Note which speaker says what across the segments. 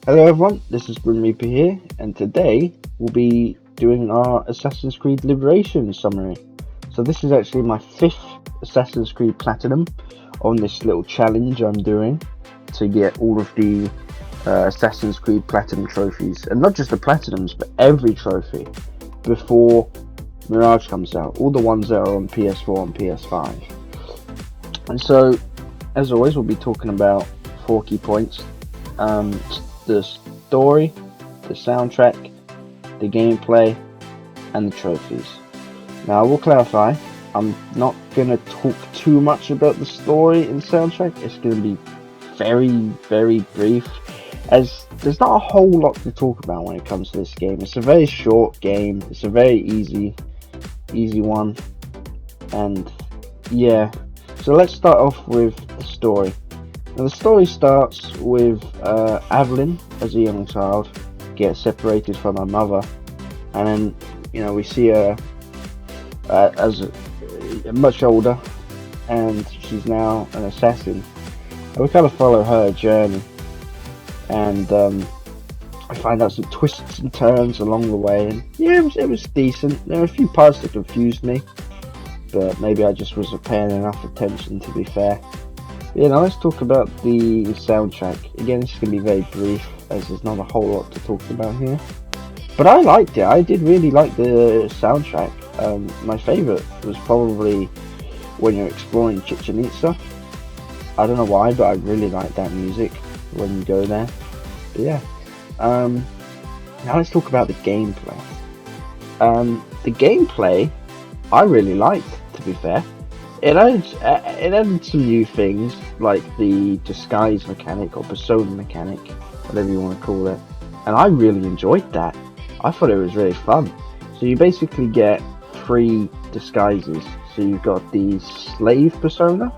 Speaker 1: Hello everyone, this is Grim Reaper here, and today we'll be doing our Assassin's Creed Liberation summary. So this is actually my 5th Assassin's Creed Platinum on this little challenge I'm doing to get all of the Assassin's Creed Platinum trophies, and not just the Platinums, but every trophy before Mirage comes out, all the ones that are on PS4 and PS5. And so, as always, we'll be talking about 4 key points. The story, the soundtrack, the gameplay, and the trophies. Now, I will clarify, I'm not going to talk too much about the story and soundtrack. It's going to be very, very brief, as there's not a whole lot to talk about when it comes to this game. It's a very short game. It's a very easy one. And yeah, so let's start off with the story. Now, the story starts with Evelyn, as a young child, gets separated from her mother, and then we see her as much older, and she's now an assassin. And we kind of follow her journey, and I find out some twists and turns along the way, and yeah, it was decent. There were a few parts that confused me, but maybe I just wasn't paying enough attention, to be fair. Now let's talk about the soundtrack. Again, it's going to be very brief, as there's not a whole lot to talk about here. But I liked it. I did really like the soundtrack. My favourite was probably when you're exploring Chichen Itza. I don't know why, but I really like that music when you go there. But yeah. Now let's talk about the gameplay. The gameplay, I really liked, to be fair. It added some new things, like the disguise mechanic or persona mechanic, whatever you want to call it, and I really enjoyed that. I thought it was really fun. So you basically get 3 disguises. So you've got the slave persona,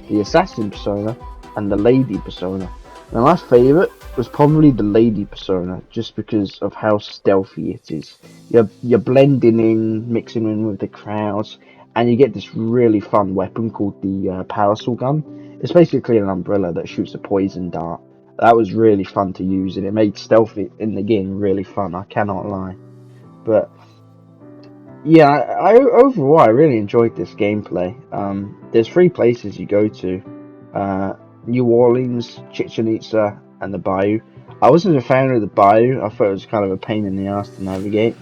Speaker 1: the assassin persona, and the lady persona. Now my favourite was probably the lady persona, just because of how stealthy it is. You're blending in, mixing in with the crowds, and you get this really fun weapon called the parasol gun. It's basically an umbrella that shoots a poison dart. That was really fun to use, and it made stealth in the game really fun, I cannot lie. But yeah, overall I really enjoyed this gameplay. There's 3 places you go to. New Orleans, Chichen Itza, and the Bayou. I wasn't a fan of the Bayou. I thought it was kind of a pain in the ass to navigate.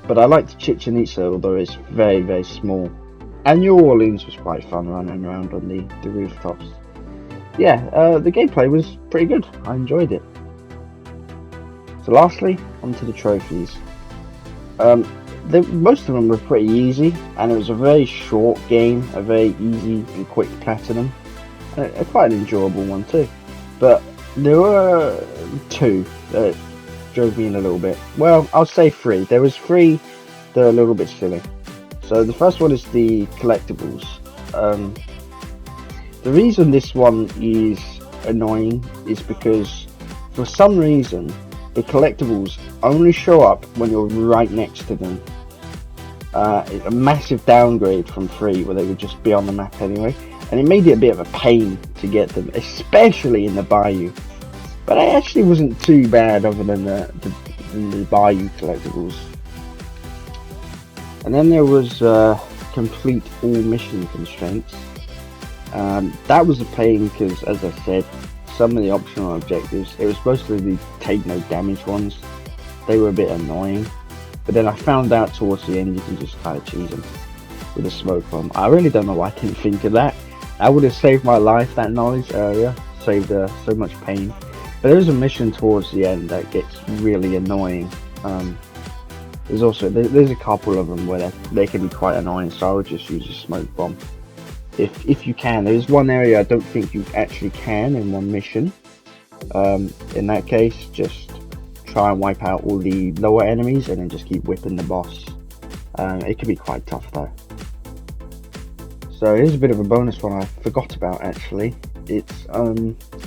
Speaker 1: But I liked Chichen Itza, although it's very, very small. And New Orleans was quite fun, running around on the rooftops. Yeah, the gameplay was pretty good. I enjoyed it. So lastly, onto the trophies. Most of them were pretty easy, and it was a very short game, a very easy and quick platinum. Quite an enjoyable one too. But there were 2 that drove me in a little bit. Well, I'll say 3. There was 3 that are a little bit silly. So the first one is the collectibles. The reason this one is annoying is because for some reason the collectibles only show up when you're right next to them. A massive downgrade from 3, where they would just be on the map anyway, and it made it a bit of a pain to get them, especially in the Bayou. But it actually wasn't too bad, other than the Bayou collectibles. And then there was complete all mission constraints. That was a pain because, as I said, some of the optional objectives, it was supposed to be take no damage ones. They were a bit annoying. But then I found out towards the end you can just kind of cheese them with a smoke bomb. I really don't know why I didn't think of that. That would have saved my life, that knowledge earlier. Saved so much pain. But there's a mission towards the end that gets really annoying. There's a couple of them where they can be quite annoying, so I would just use a smoke bomb. If you can. There's one area I don't think you actually can in one mission. In that case, just try and wipe out all the lower enemies and then just keep whipping the boss. It can be quite tough though. So here's a bit of a bonus one I forgot about actually. It's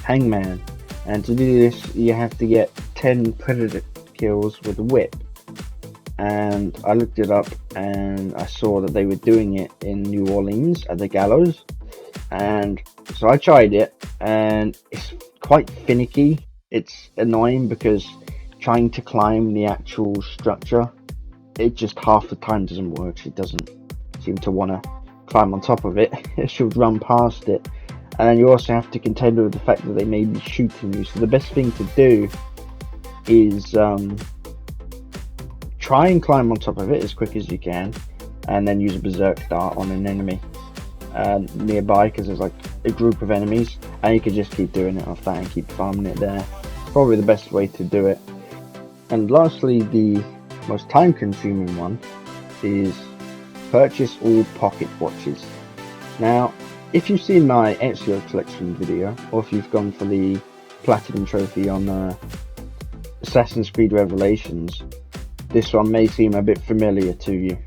Speaker 1: Hangman, and to do this you have to get 10 predator kills with a whip. And I looked it up and I saw that they were doing it in New Orleans at the Gallows, and so I tried it, and it's quite finicky It's annoying because trying to climb the actual structure, it just half the time doesn't work. It doesn't seem to want to climb on top of it. It should run past it. And then you also have to contend with the fact that they may be shooting you. So the best thing to do is try and climb on top of it as quick as you can, and then use a berserk dart on an enemy nearby, because there's like a group of enemies, and you can just keep doing it off that and keep farming it there. Probably the best way to do it. And lastly, the most time consuming one is purchase all pocket watches. Now, if you've seen my Ezio collection video, or if you've gone for the platinum trophy on Assassin's Creed Revelations, this one may seem a bit familiar to you.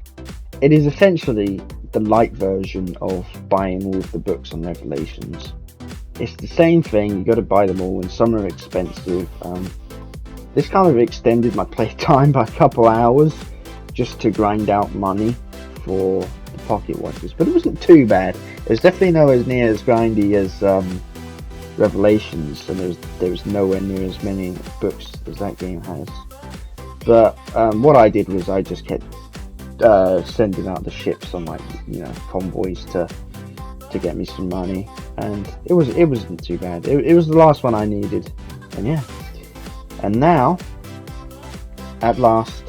Speaker 1: It is essentially the light version of buying all of the books on Revelations. It's the same thing, you got to buy them all, and some are expensive. This kind of extended my playtime by a couple hours just to grind out money for the pocket watches, but it wasn't too bad. It was definitely nowhere near as grindy as Revelations, and there was nowhere near as many books as that game has. But what I did was I just kept sending out the ships on, like, you know, convoys to get me some money, and it wasn't too bad. It was the last one I needed, and yeah. And now, at last,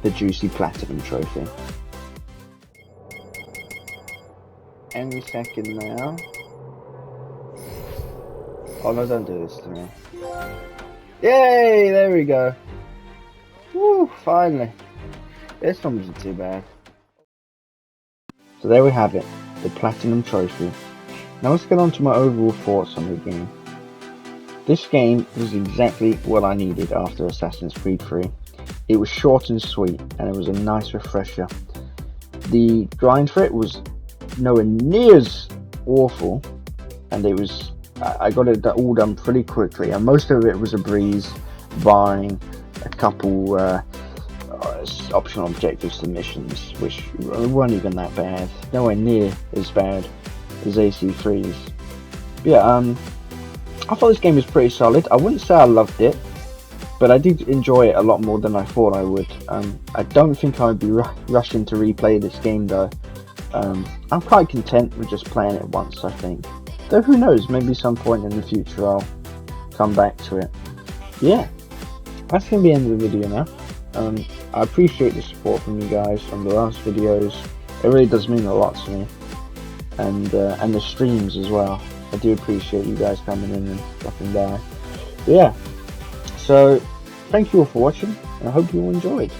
Speaker 1: the juicy platinum trophy. Any second now. Oh no, don't do this to me. Yay! There we go. Woo! Finally. This one wasn't too bad. So there we have it, the platinum trophy. Now let's get on to my overall thoughts on the game. This game was exactly what I needed after Assassin's Creed 3. It was short and sweet, and it was a nice refresher. The grind for it was nowhere near as awful, and I got it all done pretty quickly, and most of it was a breeze, barring a couple optional objectives and missions, which weren't even that bad. Nowhere near as bad as AC3's. But yeah, I thought this game was pretty solid. I wouldn't say I loved it, but I did enjoy it a lot more than I thought I would. I don't think I would be rushing to replay this game though. I'm quite content with just playing it once, I think. Though who knows, maybe some point in the future I'll come back to it. Yeah, that's going to be the end of the video now. I appreciate the support from you guys from the last videos. It really does mean a lot to me. And the streams as well. I do appreciate you guys coming in and stopping by. But yeah, so thank you all for watching, and I hope you all enjoyed.